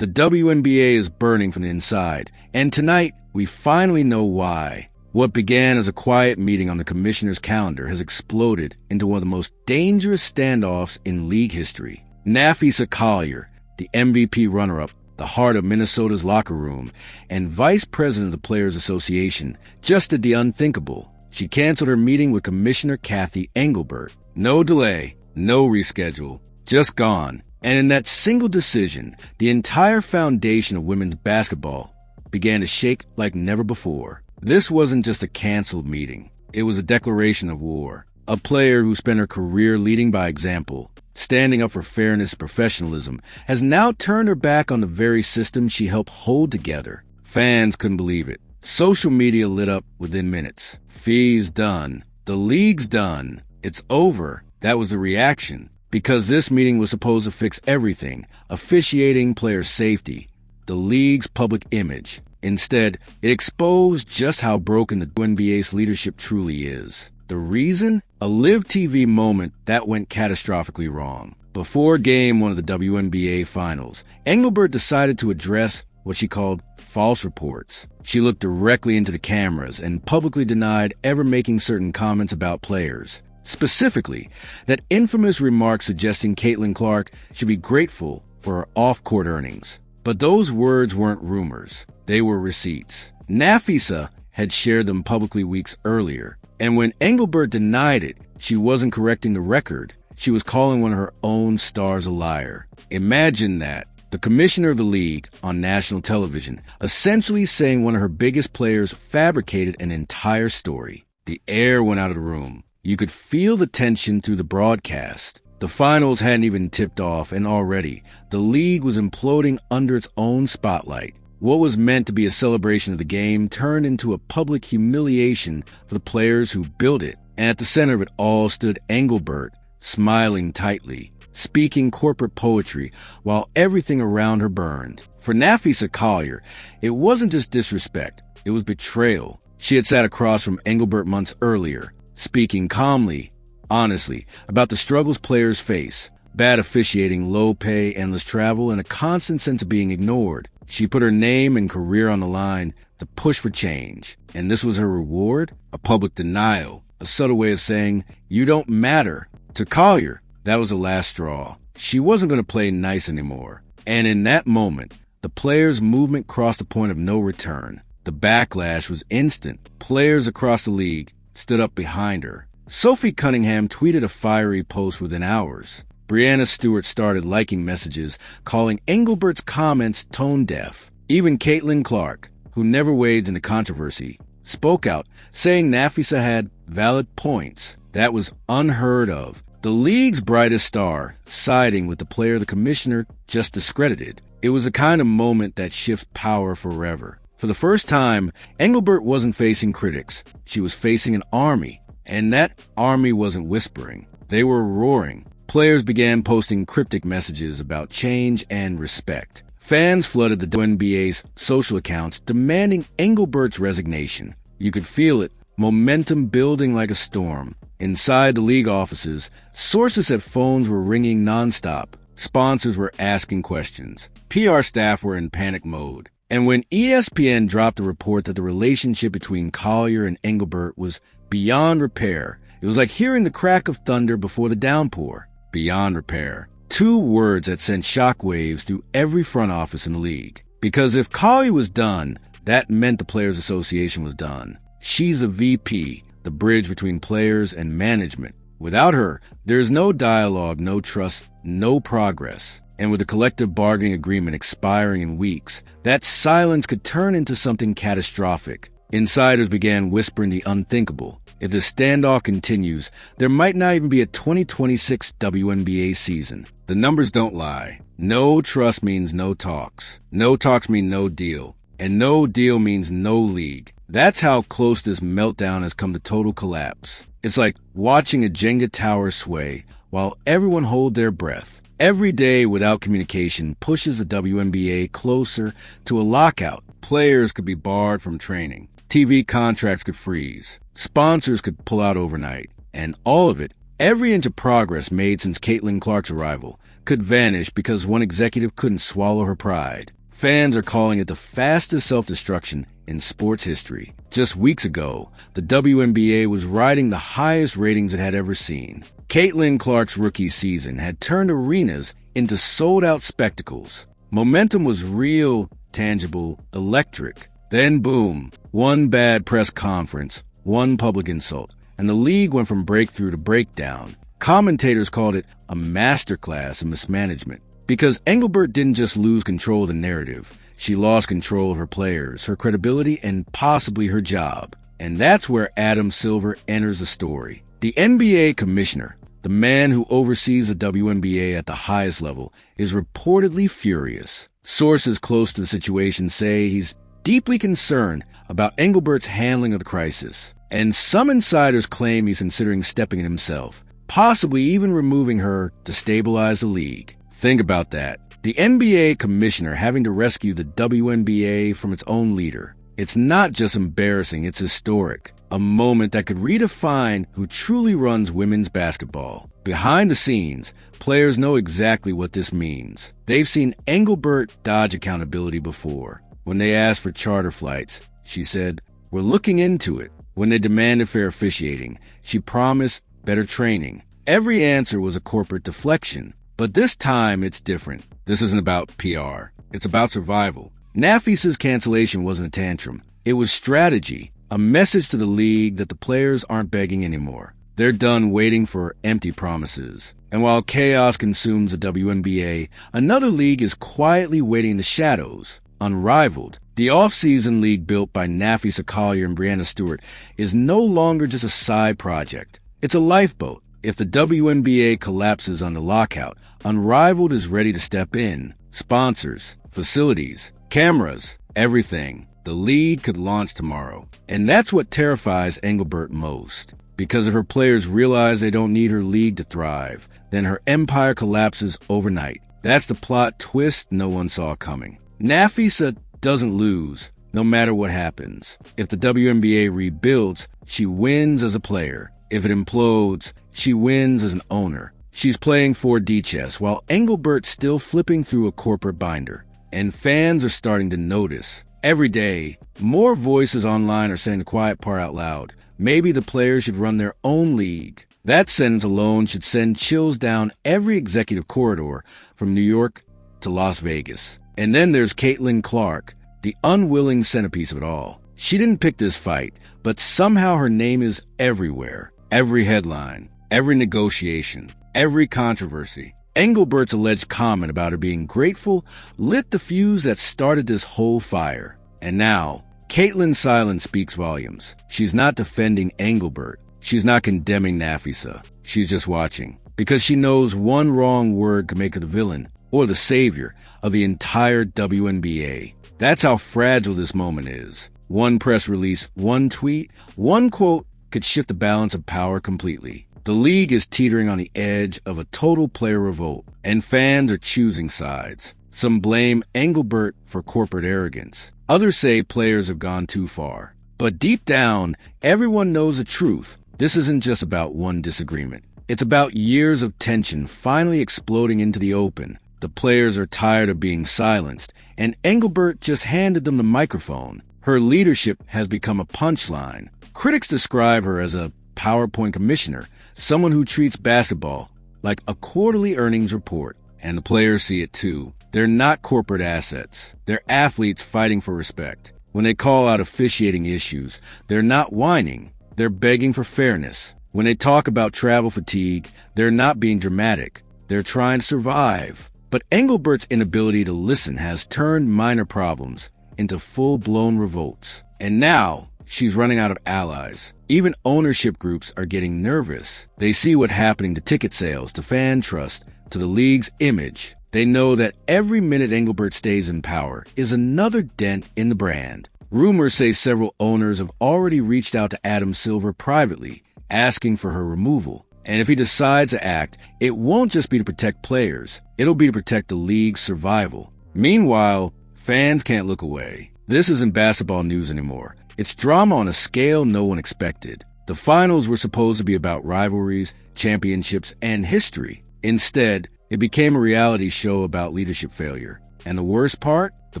The WNBA is burning from the inside, and tonight we finally know why. What began as a quiet meeting on the commissioner's calendar has exploded into one of the most dangerous standoffs in league history. Nafisa Collier, the MVP runner-up, the heart of Minnesota's locker room, and vice president of the Players Association, just did the unthinkable. She canceled her meeting with Commissioner Kathy Engelbert. No delay, no reschedule, just gone. And in that single decision, the entire foundation of women's basketball began to shake like never before. This wasn't just a canceled meeting. It was a declaration of war. A player who spent her career leading by example, standing up for fairness and professionalism, has now turned her back on the very system she helped hold together. Fans couldn't believe it. Social media lit up within minutes. Fees done. The league's done. It's over. That was the reaction. Because this meeting was supposed to fix everything, officiating, player safety, the league's public image. Instead, it exposed just how broken the WNBA's leadership truly is. The reason? A live TV moment that went catastrophically wrong. Before Game 1 of the WNBA Finals, Engelbert decided to address what she called false reports. She looked directly into the cameras and publicly denied ever making certain comments about players. Specifically, that infamous remark suggesting Caitlin Clark should be grateful for her off-court earnings. But those words weren't rumors. They were receipts. Nafisa had shared them publicly weeks earlier, and when Engelbert denied it, she wasn't correcting the record. She was calling one of her own stars a liar. Imagine that. The commissioner of the league on national television essentially saying one of her biggest players fabricated an entire story. The air went out of the room. You could feel the tension through the broadcast. The finals hadn't even tipped off, and already, the league was imploding under its own spotlight. What was meant to be a celebration of the game turned into a public humiliation for the players who built it. And at the center of it all stood Engelbert, smiling tightly, speaking corporate poetry while everything around her burned. For Nafisa Collier, it wasn't just disrespect, it was betrayal. She had sat across from Engelbert months earlier, speaking calmly, honestly, about the struggles players face, bad officiating, low pay, endless travel, and a constant sense of being ignored. She put her name and career on the line to push for change. And this was her reward? A public denial, a subtle way of saying, you don't matter. To Collier, that was the last straw. She wasn't going to play nice anymore. And in that moment, the players' movement crossed a point of no return. The backlash was instant. Players across the league stood up behind her. Sophie Cunningham tweeted a fiery post within hours. Breanna Stewart started liking messages, calling Engelbert's comments tone-deaf. Even Caitlin Clark, who never wades into controversy, spoke out, saying Nafisa had valid points. That was unheard of. The league's brightest star, siding with the player the commissioner just discredited. It was a kind of moment that shifts power forever. For the first time, Engelbert wasn't facing critics. She was facing an army. And that army wasn't whispering. They were roaring. Players began posting cryptic messages about change and respect. Fans flooded the WNBA's social accounts demanding Engelbert's resignation. You could feel it, momentum building like a storm. Inside the league offices, sources said phones were ringing nonstop. Sponsors were asking questions. PR staff were in panic mode. And when ESPN dropped a report that the relationship between Collier and Engelbert was beyond repair, it was like hearing the crack of thunder before the downpour. Beyond repair. Two words that sent shockwaves through every front office in the league. Because if Collier was done, that meant the Players Association was done. She's a VP, the bridge between players and management. Without her, there's no dialogue, no trust, no progress. And with the collective bargaining agreement expiring in weeks, that silence could turn into something catastrophic. Insiders began whispering the unthinkable. If the standoff continues, there might not even be a 2026 WNBA season. The numbers don't lie. No trust means no talks. No talks mean no deal. And no deal means no league. That's how close this meltdown has come to total collapse. It's like watching a Jenga tower sway while everyone hold their breath. Every day without communication pushes the WNBA closer to a lockout. Players could be barred from training. TV contracts could freeze. Sponsors could pull out overnight. And all of it, every inch of progress made since Caitlin Clark's arrival, could vanish because one executive couldn't swallow her pride. Fans are calling it the fastest self-destruction in sports history. Just weeks ago, the WNBA was riding the highest ratings it had ever seen. Caitlin Clark's rookie season had turned arenas into sold-out spectacles. Momentum was real, tangible, electric. Then boom, one bad press conference, one public insult, and the league went from breakthrough to breakdown. Commentators called it a masterclass in mismanagement. Because Engelbert didn't just lose control of the narrative, she lost control of her players, her credibility, and possibly her job. And that's where Adam Silver enters the story. The NBA commissioner, the man who oversees the WNBA at the highest level, is reportedly furious. Sources close to the situation say he's deeply concerned about Engelbert's handling of the crisis. And some insiders claim he's considering stepping in himself, possibly even removing her to stabilize the league. Think about that. The NBA commissioner having to rescue the WNBA from its own leader. It's not just embarrassing, it's historic. A moment that could redefine who truly runs women's basketball. Behind the scenes, players know exactly what this means. They've seen Engelbert dodge accountability before. When they asked for charter flights, she said, "We're looking into it." When they demanded fair officiating, she promised better training. Every answer was a corporate deflection. But this time, it's different. This isn't about PR. It's about survival. Nafisa's cancellation wasn't a tantrum. It was strategy, a message to the league that the players aren't begging anymore. They're done waiting for empty promises. And while chaos consumes the WNBA, another league is quietly waiting in the shadows, unrivaled. The off-season league built by Nafisa Collier and Breanna Stewart is no longer just a side project. It's a lifeboat. If the WNBA collapses on the lockout, Unrivaled is ready to step in. Sponsors, facilities, cameras, everything. The league could launch tomorrow. And that's what terrifies Engelbert most. Because if her players realize they don't need her league to thrive, then her empire collapses overnight. That's the plot twist no one saw coming. Nafisa doesn't lose, no matter what happens. If the WNBA rebuilds, she wins as a player. If it implodes, she wins as an owner. She's playing 4D chess while Engelbert's still flipping through a corporate binder. And fans are starting to notice. Every day, more voices online are saying the quiet part out loud. Maybe the players should run their own league. That sentence alone should send chills down every executive corridor from New York to Las Vegas. And then there's Caitlin Clark, the unwilling centerpiece of it all. She didn't pick this fight, but somehow her name is everywhere. Every headline, every negotiation, every controversy. Engelbert's alleged comment about her being grateful lit the fuse that started this whole fire. And now, Caitlin's silence speaks volumes. She's not defending Engelbert. She's not condemning Nafisa. She's just watching. Because she knows one wrong word could make her the villain or the savior of the entire WNBA. That's how fragile this moment is. One press release, one tweet, one quote could shift the balance of power completely. The league is teetering on the edge of a total player revolt, and fans are choosing sides. Some blame Engelbert for corporate arrogance. Others say players have gone too far. But deep down, everyone knows the truth. This isn't just about one disagreement. It's about years of tension finally exploding into the open. The players are tired of being silenced, and Engelbert just handed them the microphone. Her leadership has become a punchline. Critics describe her as a PowerPoint commissioner, someone who treats basketball like a quarterly earnings report. And the players see it too. They're not corporate assets. They're athletes fighting for respect. When they call out officiating issues, they're not whining. They're begging for fairness. When they talk about travel fatigue, they're not being dramatic. They're trying to survive. But Engelbert's inability to listen has turned minor problems into full-blown revolts. And now, she's running out of allies. Even ownership groups are getting nervous. They see what's happening to ticket sales, to fan trust, to the league's image. They know that every minute Engelbert stays in power is another dent in the brand. Rumors say several owners have already reached out to Adam Silver privately, asking for her removal. And if he decides to act, it won't just be to protect players. It'll be to protect the league's survival. Meanwhile, fans can't look away. This isn't basketball news anymore. It's drama on a scale no one expected. The finals were supposed to be about rivalries, championships, and history. Instead, It became a reality show about leadership failure. And the worst part? The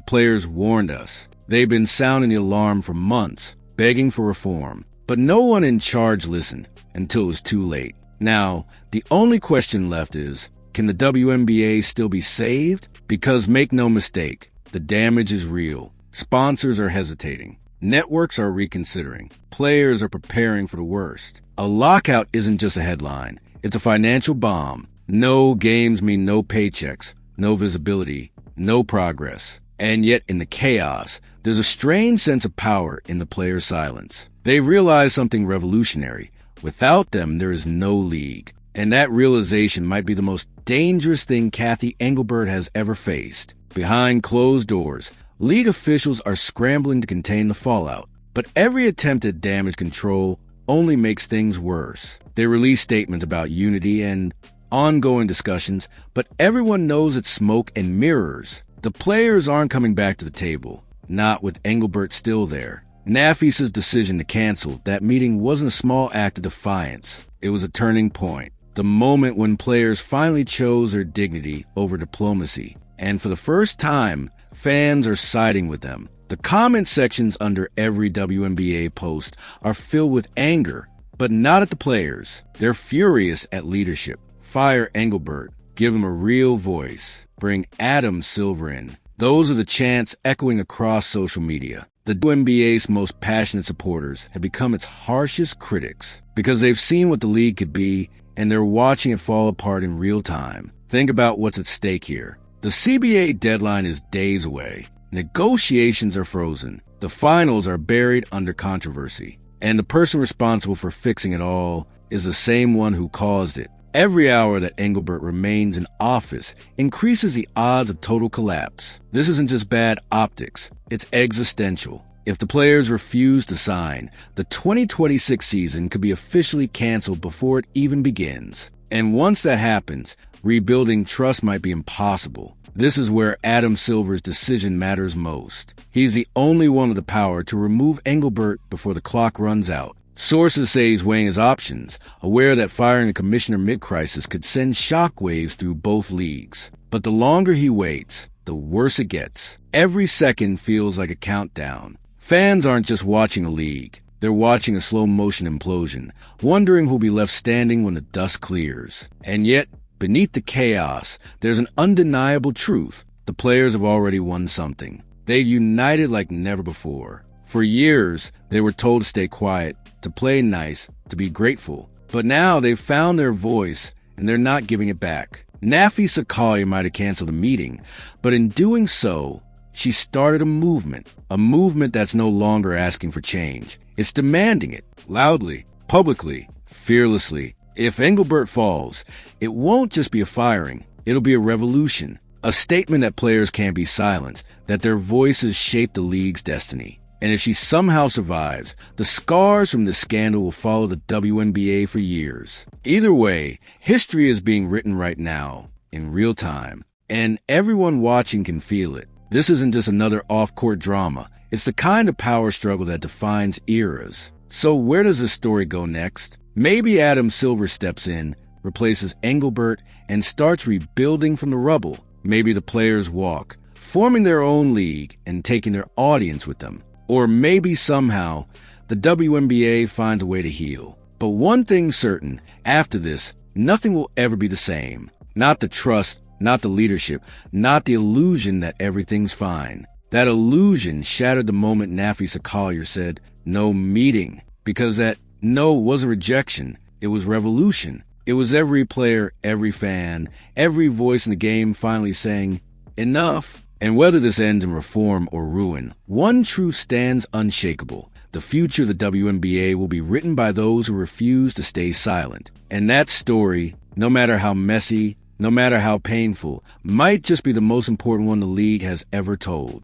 players warned us. They've been sounding the alarm for months, begging for reform. But no one in charge listened until it was too late. Now, the only question left is, can the WNBA still be saved? Because make no mistake, the damage is real. Sponsors are hesitating. Networks are reconsidering. Players are preparing for the worst. A lockout isn't just a headline. It's a financial bomb. No games mean no paychecks, no visibility, no progress. And yet in the chaos, there's a strange sense of power in the players' silence. They realize something revolutionary. Without them, there is no league. And that realization might be the most dangerous thing Kathy Engelbert has ever faced. Behind closed doors, league officials are scrambling to contain the fallout. But every attempt at damage control only makes things worse. They release statements about unity and ongoing discussions, but everyone knows it's smoke and mirrors. The players aren't coming back to the table, not with Engelbert still there. Nafis's decision to cancel that meeting wasn't a small act of defiance. It was a turning point. The moment when players finally chose their dignity over diplomacy. And for the first time, fans are siding with them. The comment sections under every WNBA post are filled with anger, but not at the players. They're furious at leadership. Fire Engelbert. Give him a real voice. Bring Adam Silver in. Those are the chants echoing across social media. The WNBA's most passionate supporters have become its harshest critics because they've seen what the league could be and they're watching it fall apart in real time. Think about what's at stake here. The CBA deadline is days away. Negotiations are frozen. The finals are buried under controversy. And the person responsible for fixing it all is the same one who caused it. Every hour that Engelbert remains in office increases the odds of total collapse. This isn't just bad optics, it's existential. If the players refuse to sign, the 2026 season could be officially canceled before it even begins. And once that happens, rebuilding trust might be impossible. This is where Adam Silver's decision matters most. He's the only one with the power to remove Engelbert before the clock runs out. Sources say he's weighing his options, aware that firing a commissioner mid-crisis could send shockwaves through both leagues. But the longer he waits, the worse it gets. Every second feels like a countdown. Fans aren't just watching a league. They're watching a slow-motion implosion, wondering who'll be left standing when the dust clears. And yet, beneath the chaos, there's an undeniable truth. The players have already won something. They've united like never before. For years, they were told to stay quiet, to play nice, to be grateful. But now they've found their voice, and they're not giving it back. Nafisa Collier might have canceled a meeting, but in doing so, she started a movement that's no longer asking for change. It's demanding it, loudly, publicly, fearlessly. If Engelbert falls, it won't just be a firing, it'll be a revolution. A statement that players can't be silenced, that their voices shape the league's destiny. And if she somehow survives, the scars from this scandal will follow the WNBA for years. Either way, history is being written right now, in real time, and everyone watching can feel it. This isn't just another off-court drama. It's the kind of power struggle that defines eras. So where does this story go next? Maybe Adam Silver steps in, replaces Engelbert, and starts rebuilding from the rubble. Maybe the players walk, forming their own league and taking their audience with them. Or maybe somehow, the WNBA finds a way to heal. But one thing's certain, after this, nothing will ever be the same. Not the trust, not the leadership, not the illusion that everything's fine. That illusion shattered the moment Nafisa Collier said, "No meeting." Because that no wasn't rejection, it was revolution. It was every player, every fan, every voice in the game finally saying, enough. And whether this ends in reform or ruin, one truth stands unshakable. The future of the WNBA will be written by those who refuse to stay silent. And that story, no matter how messy, no matter how painful, might just be the most important one the league has ever told.